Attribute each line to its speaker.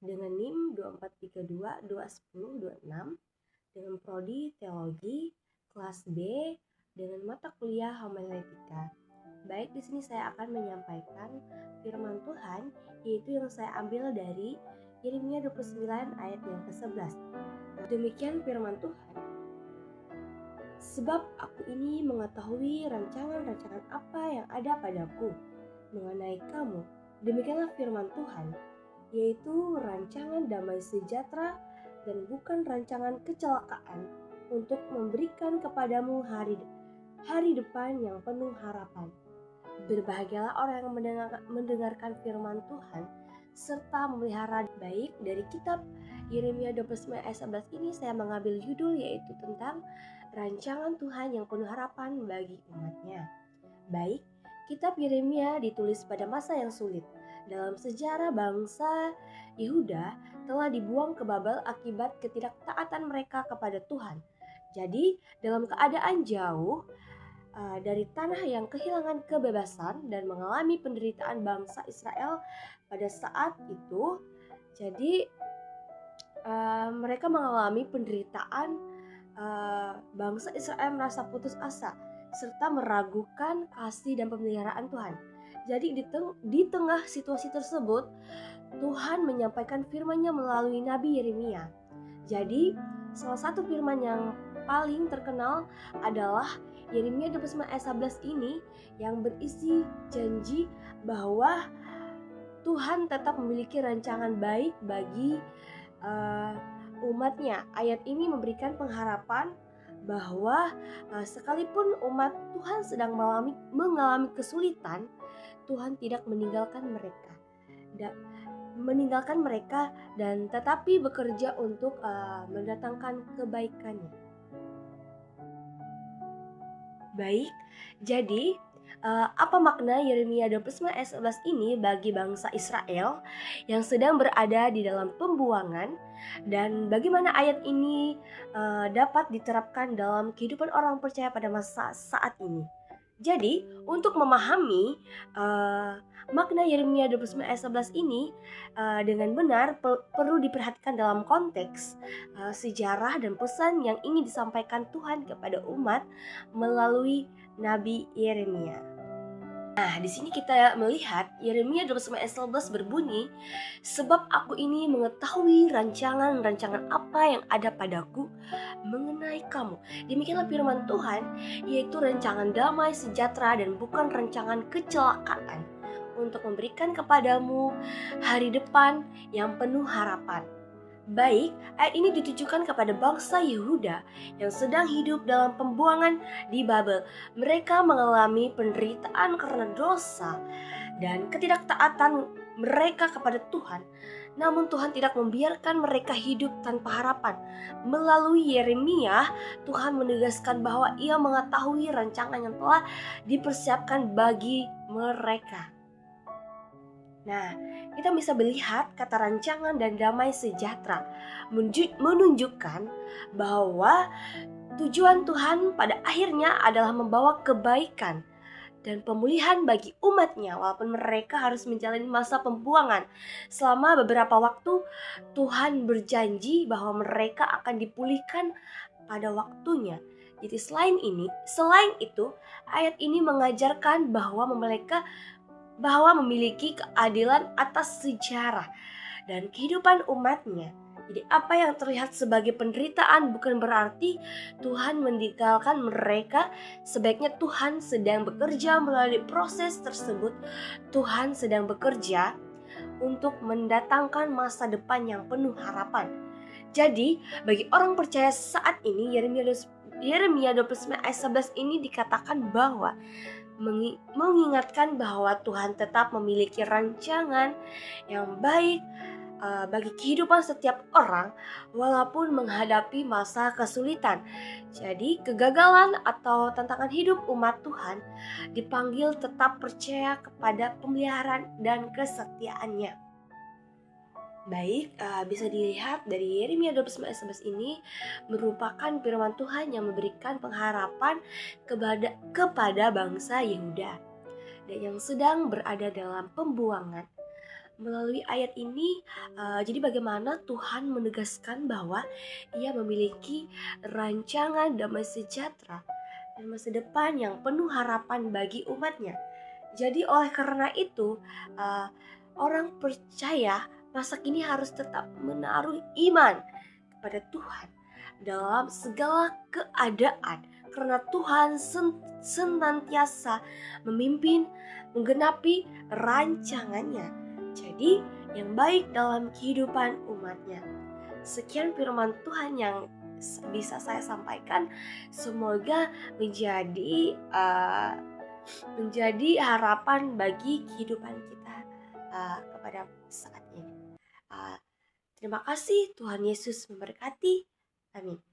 Speaker 1: dengan NIM 2432210206 dengan prodi Teologi kelas B dengan mata kuliah Homiletika. Baik, di sini saya akan menyampaikan firman Tuhan, yaitu yang saya ambil dari Yeremia 29 ayat yang ke-11. Demikian firman Tuhan. Sebab aku ini mengetahui rancangan-rancangan apa yang ada padaku mengenai kamu. Demikianlah firman Tuhan, yaitu rancangan damai sejahtera dan bukan rancangan kecelakaan, untuk memberikan kepadamu hari depan yang penuh harapan. Berbahagialah orang yang mendengarkan firman Tuhan serta memelihara. Baik, dari kitab Yeremia 29 ayat 11 ini saya mengambil judul, yaitu tentang rancangan Tuhan yang penuh harapan bagi umatnya. Baik, kitab Yeremia ditulis pada masa yang sulit. Dalam sejarah bangsa Yehuda telah dibuang ke Babel akibat ketidaktaatan mereka kepada Tuhan. Jadi dalam keadaan jauh dari tanah yang kehilangan kebebasan dan mengalami penderitaan bangsa Israel pada saat itu. Jadi mereka mengalami penderitaan, bangsa Israel merasa putus asa serta meragukan kasih dan pemeliharaan Tuhan. Jadi di tengah situasi tersebut, Tuhan menyampaikan firman-Nya melalui Nabi Yeremia. Jadi salah satu firman yang paling terkenal adalah Yeremia 29 ayat 11 ini, yang berisi janji bahwa Tuhan tetap memiliki rancangan baik bagi umatnya. Ayat ini memberikan pengharapan bahwa sekalipun umat Tuhan sedang mengalami kesulitan, Tuhan tidak meninggalkan mereka dan tetapi bekerja untuk mendatangkan kebaikannya. Baik, jadi apa makna Yeremia 29 ayat 11 ini bagi bangsa Israel yang sedang berada di dalam pembuangan, dan bagaimana ayat ini dapat diterapkan dalam kehidupan orang percaya pada masa saat ini? Jadi untuk memahami makna Yeremia 29 ayat 11 ini dengan benar perlu diperhatikan dalam konteks sejarah dan pesan yang ingin disampaikan Tuhan kepada umat melalui Nabi Yeremia. Nah, di sini kita melihat Yeremia 29 ayat 11 berbunyi, sebab aku ini mengetahui rancangan-rancangan apa yang ada padaku mengenai kamu. Demikianlah firman Tuhan, yaitu rancangan damai sejahtera dan bukan rancangan kecelakaan, untuk memberikan kepadamu hari depan yang penuh harapan. Baik, ayat ini ditujukan kepada bangsa Yehuda yang sedang hidup dalam pembuangan di Babel. Mereka mengalami penderitaan karena dosa dan ketidaktaatan mereka kepada Tuhan. Namun Tuhan tidak membiarkan mereka hidup tanpa harapan. Melalui Yeremia, Tuhan menegaskan bahwa Ia mengetahui rancangan yang telah dipersiapkan bagi mereka. Nah, kita bisa melihat kata rancangan dan damai sejahtera menunjukkan bahwa tujuan Tuhan pada akhirnya adalah membawa kebaikan dan pemulihan bagi umatnya, walaupun mereka harus menjalani masa pembuangan. Selama beberapa waktu, Tuhan berjanji bahwa mereka akan dipulihkan pada waktunya. Jadi selain itu, ayat ini mengajarkan bahwa memiliki keadilan atas sejarah dan kehidupan umatnya. Jadi apa yang terlihat sebagai penderitaan bukan berarti Tuhan meninggalkan mereka. Sebaiknya Tuhan sedang bekerja melalui proses tersebut. Tuhan sedang bekerja untuk mendatangkan masa depan yang penuh harapan. Jadi bagi orang percaya saat ini, Yeremia 29 ayat 11 ini dikatakan bahwa mengingatkan bahwa Tuhan tetap memiliki rancangan yang baik bagi kehidupan setiap orang walaupun menghadapi masa kesulitan. Jadi kegagalan atau tantangan hidup umat Tuhan dipanggil tetap percaya kepada pemeliharaan dan kesetiaannya. Baik, bisa dilihat dari Yeremia 29 ayat 11 ini merupakan firman Tuhan yang memberikan pengharapan kepada bangsa Yehuda dan yang sedang berada dalam pembuangan. Melalui ayat ini, jadi bagaimana Tuhan menegaskan bahwa Ia memiliki rancangan damai sejahtera dan masa depan yang penuh harapan bagi umatnya. Jadi oleh karena itu, uh, orang percaya masa kini harus tetap menaruh iman kepada Tuhan dalam segala keadaan, karena Tuhan senantiasa memimpin menggenapi rancangannya. Jadi yang baik dalam kehidupan umatnya. Sekian firman Tuhan yang bisa saya sampaikan. Semoga menjadi harapan bagi kehidupan kita kepada saat ini. Terima kasih, Tuhan Yesus memberkati. Amin.